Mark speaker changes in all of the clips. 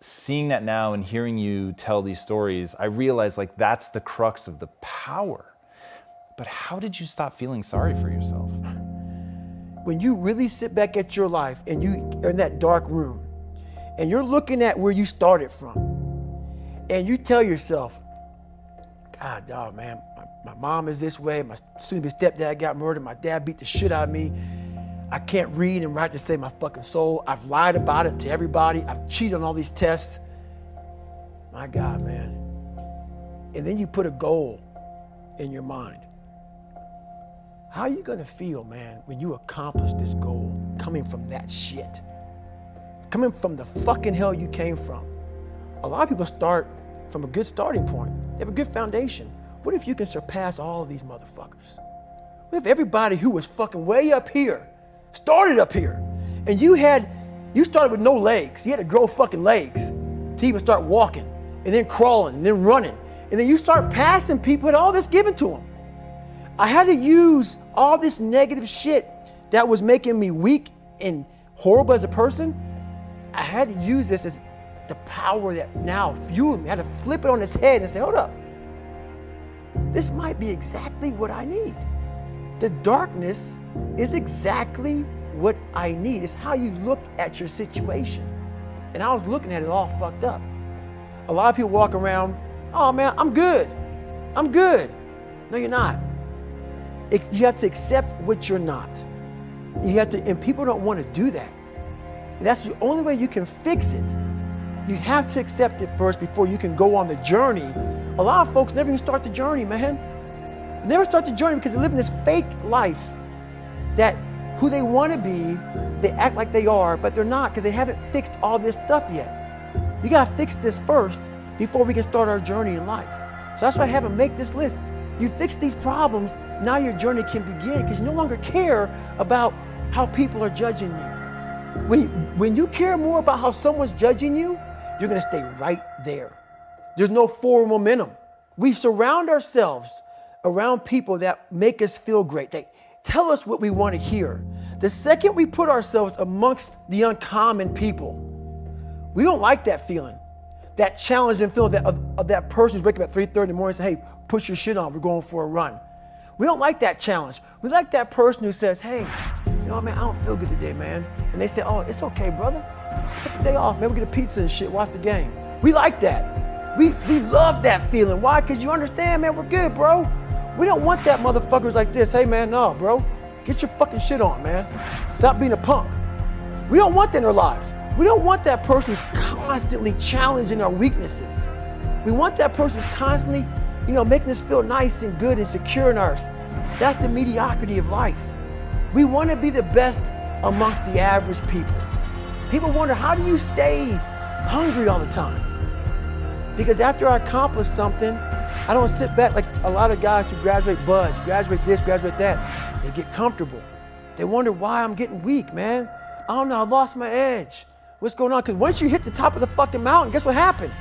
Speaker 1: seeing that now and hearing you tell these stories, I realize like that's the crux of the power. But how did you stop feeling sorry for yourself?
Speaker 2: When you really sit back at your life and you are in that dark room and you're looking at where you started from and you tell yourself, God, dog, man, my mom is this way, my soon-to-be stepdad got murdered, my dad beat the shit out of me, I can't read and write to save my fucking soul, I've lied about it to everybody, I've cheated on all these tests. My God, man. And then you put a goal in your mind. How are you gonna feel, man, when you accomplish this goal coming from that shit? Coming from the fucking hell you came from. A lot of people start from a good starting point. They have a good foundation. What if you can surpass all of these motherfuckers? What if everybody who was fucking way up here started up here, and you started with no legs. You had to grow fucking legs to even start walking, and then crawling, and then running. And then you start passing people with all this given to them. I had to use all this negative shit that was making me weak and horrible as a person. I had to use this as the power that now fueled me. I had to flip it on its head and say, hold up. This might be exactly what I need. The darkness is exactly what I need. It's how you look at your situation. And I was looking at it all fucked up. A lot of people walk around, oh man, I'm good. I'm good. No, you're not. You have to accept what you're not. You have to, and people don't want to do that. And that's the only way you can fix it. You have to accept it first before you can go on the journey. A lot of folks never even start the journey, man. They never start the journey because they live in this fake life that who they want to be, they act like they are, but they're not because they haven't fixed all this stuff yet. You got to fix this first before we can start our journey in life. So that's why I have them make this list. You fix these problems, now your journey can begin because you no longer care about how people are judging you. When you care more about how someone's judging you, you're gonna stay right there. There's no forward momentum. We surround ourselves around people that make us feel great. They tell us what we want to hear. The second we put ourselves amongst the uncommon people, we don't like that feeling. That challenging feeling of that person who's waking up at 3:30 in the morning and say, hey, put your shit on, we're going for a run. We don't like that challenge. We like that person who says, hey, you know what, man, I don't feel good today, man. And they say, oh, it's okay, brother. Take the day off, man, we'll get a pizza and shit, watch the game. We like that. We love that feeling. Why? Because you understand, man, we're good, bro. We don't want that motherfuckers like this. Hey, man, no, bro. Get your fucking shit on, man. Stop being a punk. We don't want that in our lives. We don't want that person who's constantly challenging our weaknesses. We want that person who's constantly, making us feel nice and good and secure in ours. That's the mediocrity of life. We want to be the best amongst the average people. People wonder, how do you stay hungry all the time? Because after I accomplish something, I don't sit back like a lot of guys who graduate buds, graduate this, graduate that. They get comfortable. They wonder why I'm getting weak, man. I don't know, I lost my edge. What's going on? Because once you hit the top of the fucking mountain, guess what happened?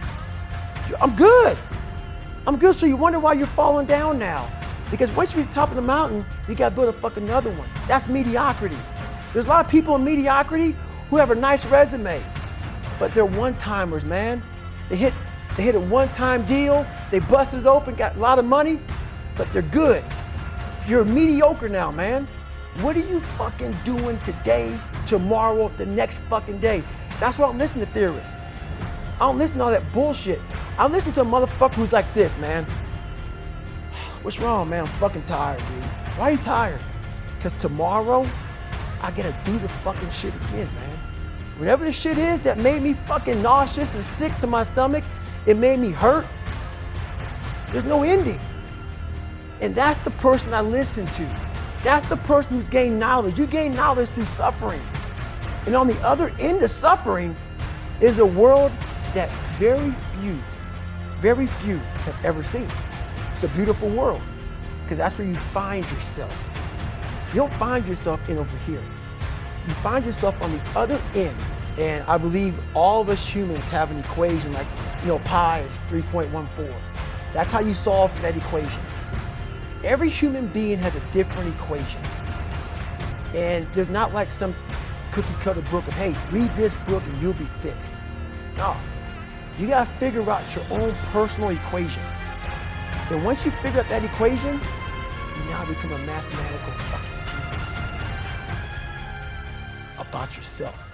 Speaker 2: I'm good. I'm good, so you wonder why you're falling down now. Because once you reach the top of the mountain, you gotta build a fucking another one. That's mediocrity. There's a lot of people in mediocrity who have a nice resume, but they're one-timers, man. They hit a one-time deal, they busted it open, got a lot of money, but they're good. You're mediocre now, man. What are you fucking doing today, tomorrow, the next fucking day? That's why I don't listen to theorists. I don't listen to all that bullshit. I listen to a motherfucker who's like this, man. What's wrong, man? I'm fucking tired, dude. Why are you tired? Because tomorrow, I gotta do the fucking shit again, man. Whatever the shit is that made me fucking nauseous and sick to my stomach, it made me hurt, there's no ending. And that's the person I listen to. That's the person who's gained knowledge. You gain knowledge through suffering. And on the other end of suffering is a world that very few have ever seen. It's a beautiful world because that's where you find yourself. You don't find yourself in over here. You find yourself on the other end. And I believe all of us humans have an equation like, pi is 3.14. That's how you solve for that equation. Every human being has a different equation. And there's not like some cookie cutter book of, hey, read this book and you'll be fixed. No, You got to figure out your own personal equation. And once you figure out that equation, you now become a mathematical fucking genius about yourself.